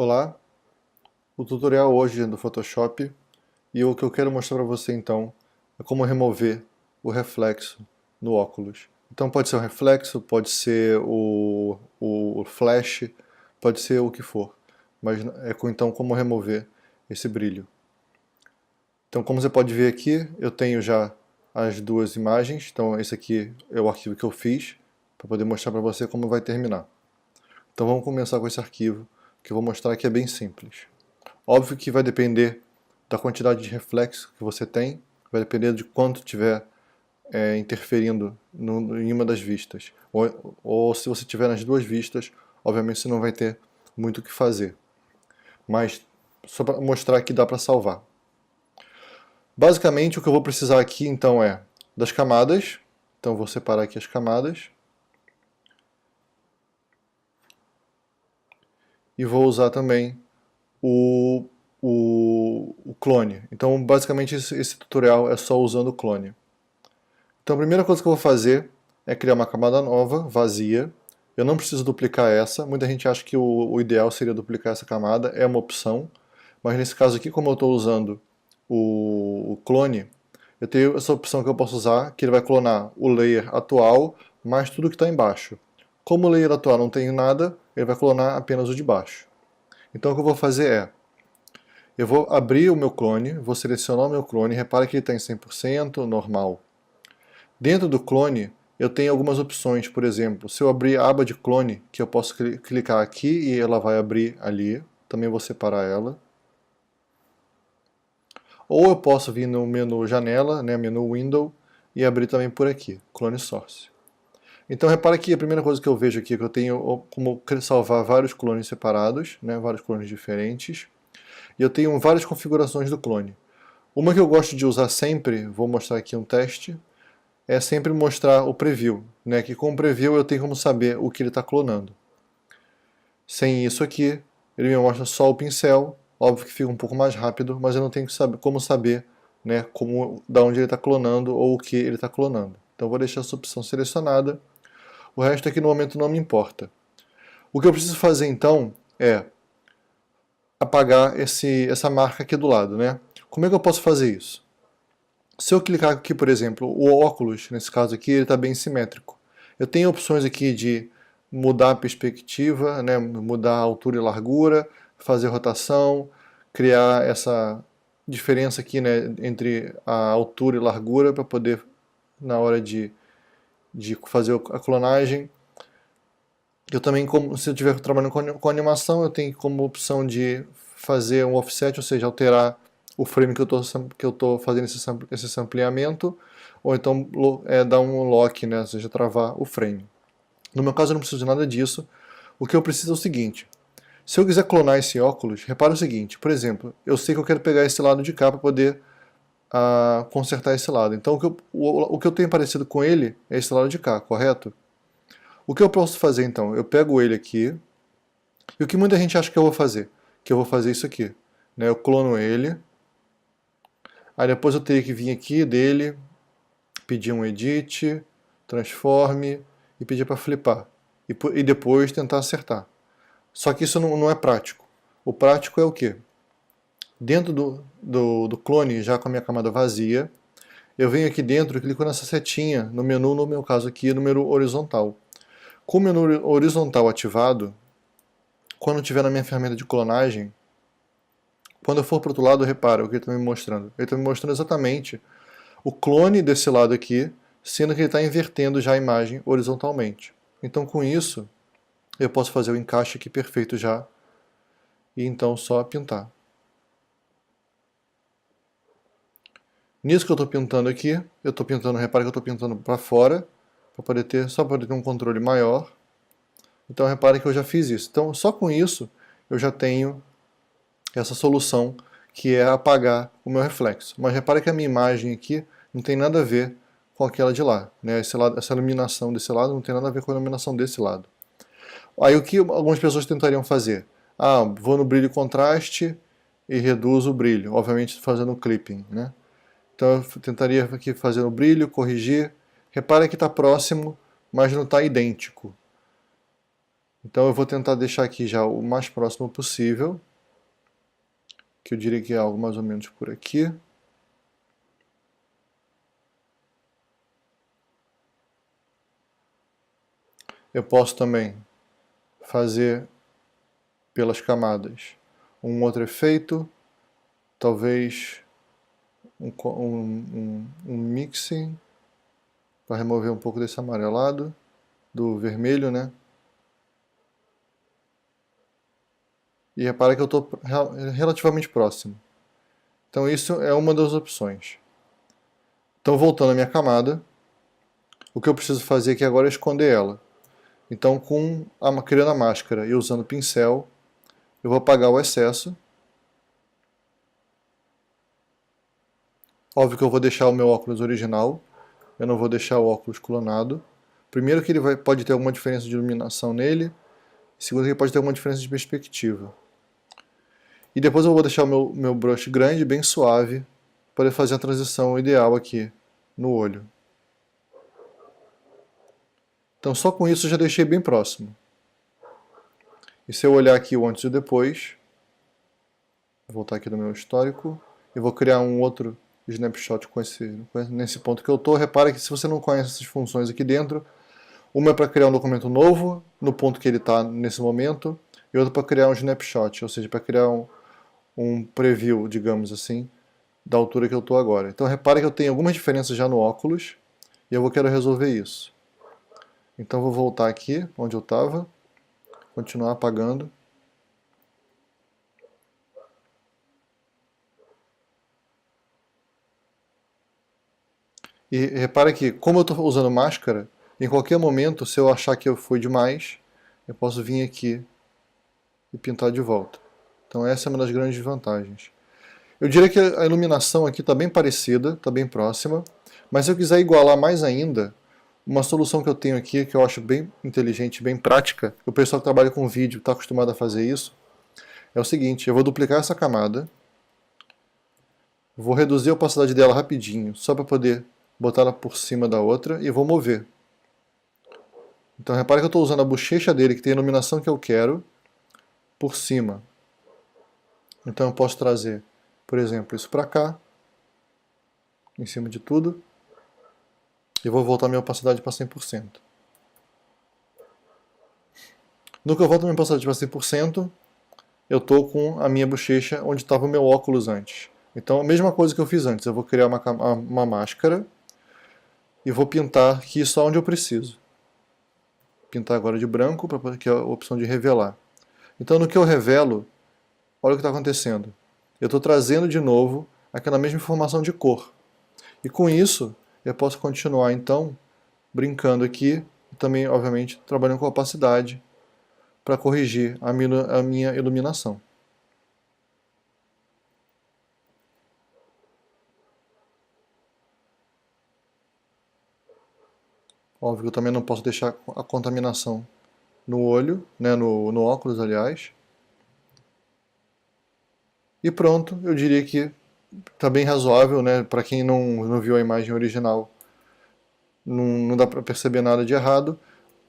Olá, o tutorial hoje é do Photoshop e o que eu quero mostrar para você então é como remover o reflexo no óculos. Então pode ser o reflexo, pode ser o flash, pode ser o que for, mas então como remover esse brilho. Então como você pode ver aqui, eu tenho já as duas imagens, então esse aqui é o arquivo que eu fiz para poder mostrar para você como vai terminar. Então vamos começar com esse arquivo, que eu vou mostrar que é bem simples. Óbvio que vai depender da quantidade de reflexo que você tem, vai depender de quanto tiver interferindo em uma das vistas. Ou se você tiver nas duas vistas, obviamente você não vai ter muito o que fazer. Mas só para mostrar que dá para salvar. Basicamente o que eu vou precisar aqui então é das camadas. Então vou separar aqui as camadas. E vou usar também o clone. Então basicamente esse tutorial é só usando o clone. Então a primeira coisa que eu vou fazer é criar uma camada nova, vazia. Eu não preciso duplicar essa. Muita gente acha que o ideal seria duplicar essa camada, é uma opção. Mas nesse caso aqui, como eu estou usando o clone, eu tenho essa opção que eu posso usar, que ele vai clonar o layer atual, mais tudo que está embaixo. Como o layer atual não tem nada, ele vai clonar apenas o de baixo. Então o que eu vou fazer é, eu vou abrir o meu clone, vou selecionar o meu clone, repara que ele está em 100%, normal. Dentro do clone, eu tenho algumas opções, por exemplo, se eu abrir a aba de clone, que eu posso clicar aqui e ela vai abrir ali, também vou separar ela. Ou eu posso vir no menu janela, né, menu window, e abrir também por aqui, clone source. Então repara que a primeira coisa que eu vejo aqui é que eu tenho como salvar vários clones separados, né, vários clones diferentes, e eu tenho várias configurações do clone. Uma que eu gosto de usar sempre, vou mostrar aqui um teste, é sempre mostrar o preview, né? Que com o preview eu tenho como saber o que ele está clonando. Sem isso aqui, ele me mostra só o pincel, óbvio que fica um pouco mais rápido, mas eu não tenho como saber, né, da onde ele está clonando ou o que ele está clonando. Então eu vou deixar essa opção selecionada, o resto aqui no momento não me importa. O que eu preciso fazer então é apagar essa marca aqui do lado, né? Como é que eu posso fazer isso? Se eu clicar aqui, por exemplo, o óculos, nesse caso aqui, ele está bem simétrico. Eu tenho opções aqui de mudar a perspectiva, né, mudar a altura e largura, fazer rotação, criar essa diferença aqui, né, entre a altura e largura para poder, na hora de fazer a clonagem. Eu também, se eu estiver trabalhando com animação, eu tenho como opção de fazer um offset, ou seja, alterar o frame que eu estou fazendo esse sampleamento, ou então dar um lock, né, ou seja, travar o frame. No meu caso eu não preciso de nada disso. O que eu preciso é o seguinte: se eu quiser clonar esse óculos, repara o seguinte, por exemplo, eu sei que eu quero pegar esse lado de cá para poder consertar esse lado. Então o que eu tenho parecido com ele é esse lado de cá, correto? O que eu posso fazer então? Eu pego ele aqui, e o que muita gente acha que eu vou fazer? Que eu vou fazer isso aqui. Né? Eu clono ele, aí depois eu teria que vir aqui dele, pedir um edit, transforme e pedir para flipar. E depois tentar acertar. Só que isso não é prático. O prático é o quê? Dentro do clone, já com a minha camada vazia, eu venho aqui dentro e clico nessa setinha no menu, no meu caso aqui, no menu horizontal. Com o menu horizontal ativado, quando estiver na minha ferramenta de clonagem, quando eu for para o outro lado, repara o que ele está me mostrando. Ele está me mostrando exatamente o clone desse lado aqui, sendo que ele está invertendo já a imagem horizontalmente. Então com isso, eu posso fazer o encaixe aqui perfeito já, e então só pintar. Nisso que eu estou pintando aqui, eu estou pintando, repara que eu estou pintando para fora, só para poder ter um controle maior. Então repare que eu já fiz isso. Então só com isso eu já tenho essa solução que é apagar o meu reflexo. Mas repare que a minha imagem aqui não tem nada a ver com aquela de lá. Né? Essa iluminação desse lado não tem nada a ver com a iluminação desse lado. Aí o que algumas pessoas tentariam fazer? Ah, vou no brilho e contraste e reduzo o brilho, obviamente fazendo um clipping. Né? Então eu tentaria aqui fazer o brilho, corrigir. Repara que está próximo, mas não está idêntico. Então eu vou tentar deixar aqui já o mais próximo possível, que eu diria que é algo mais ou menos por aqui. Eu posso também fazer pelas camadas um outro efeito, talvez um mixing, para remover um pouco desse amarelado, do vermelho, né? E repara que eu estou relativamente próximo. Então isso é uma das opções. Então voltando à minha camada, o que eu preciso fazer aqui agora é esconder ela. Então criando a máscara e usando o pincel, eu vou apagar o excesso. Óbvio que eu vou deixar o meu óculos original, eu não vou deixar o óculos clonado. Primeiro que ele pode ter alguma diferença de iluminação nele, segundo que ele pode ter alguma diferença de perspectiva. E depois eu vou deixar o meu brush grande, bem suave, para fazer a transição ideal aqui no olho. Então só com isso eu já deixei bem próximo. E se eu olhar aqui o antes e o depois, vou voltar aqui no meu histórico, e vou criar um outro snapshot nesse ponto que eu estou. Repara que se você não conhece essas funções aqui dentro, uma é para criar um documento novo, no ponto que ele está nesse momento, e outra para criar um snapshot, ou seja, para criar um preview, digamos assim, da altura que eu estou agora. Então repare que eu tenho algumas diferenças já no óculos, e eu quero resolver isso. Então vou voltar aqui, onde eu estava, continuar apagando. E repara que, como eu estou usando máscara, em qualquer momento, se eu achar que foi demais, eu posso vir aqui e pintar de volta. Então essa é uma das grandes vantagens. Eu diria que a iluminação aqui está bem parecida, está bem próxima, mas se eu quiser igualar mais ainda, uma solução que eu tenho aqui, que eu acho bem inteligente, bem prática, o pessoal que trabalha com vídeo está acostumado a fazer isso, é o seguinte: eu vou duplicar essa camada, vou reduzir a opacidade dela rapidinho, só para poder botar ela por cima da outra, e vou mover. Então repare que eu estou usando a bochecha dele, que tem a iluminação que eu quero, por cima. Então eu posso trazer, por exemplo, isso para cá, em cima de tudo, e vou voltar minha opacidade para 100%. No que eu volto minha opacidade para 100%, eu estou com a minha bochecha onde estava o meu óculos antes. Então a mesma coisa que eu fiz antes, eu vou criar uma máscara e vou pintar aqui só onde eu preciso. Pintar agora de branco, que é a opção de revelar. Então no que eu revelo, olha o que está acontecendo. Eu estou trazendo de novo aquela mesma informação de cor. E com isso, eu posso continuar então brincando aqui, e também, obviamente, trabalhando com opacidade para corrigir a minha iluminação. Óbvio que eu também não posso deixar a contaminação no olho, né, no óculos, aliás. E pronto, eu diria que está bem razoável, né, para quem não viu a imagem original. Não dá para perceber nada de errado.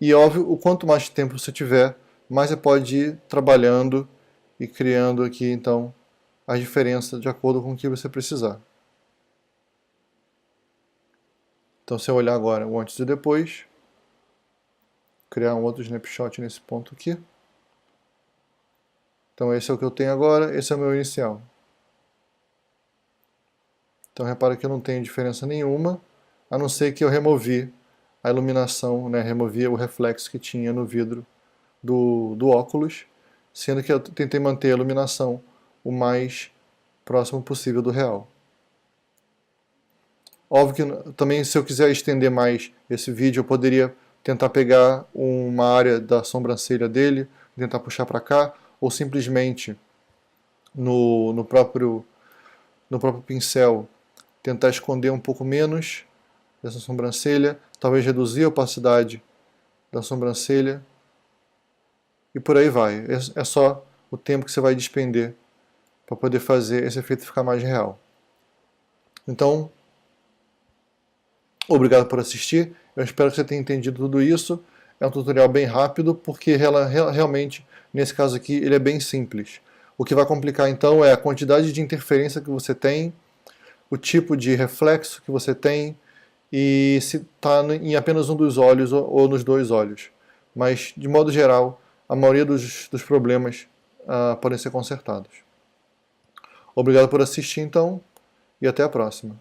E óbvio, o quanto mais tempo você tiver, mais você pode ir trabalhando e criando aqui, então, a diferença de acordo com o que você precisar. Então, se eu olhar agora o antes e depois, criar um outro snapshot nesse ponto aqui. Então, esse é o que eu tenho agora, esse é o meu inicial. Então, repara que eu não tenho diferença nenhuma, a não ser que eu removi a iluminação, né, removi o reflexo que tinha no vidro do óculos, sendo que eu tentei manter a iluminação o mais próximo possível do real. Óbvio que também, se eu quiser estender mais esse vídeo, eu poderia tentar pegar uma área da sobrancelha dele, tentar puxar para cá, ou simplesmente no próprio pincel tentar esconder um pouco menos dessa sobrancelha, talvez reduzir a opacidade da sobrancelha, e por aí vai. É só o tempo que você vai despender para poder fazer esse efeito ficar mais real. Então, obrigado por assistir, eu espero que você tenha entendido tudo isso. É um tutorial bem rápido, porque realmente, nesse caso aqui, ele é bem simples. O que vai complicar então é a quantidade de interferência que você tem, o tipo de reflexo que você tem, e se está em apenas um dos olhos ou nos dois olhos. Mas, de modo geral, a maioria dos problemas podem ser consertados. Obrigado por assistir, então, e até a próxima.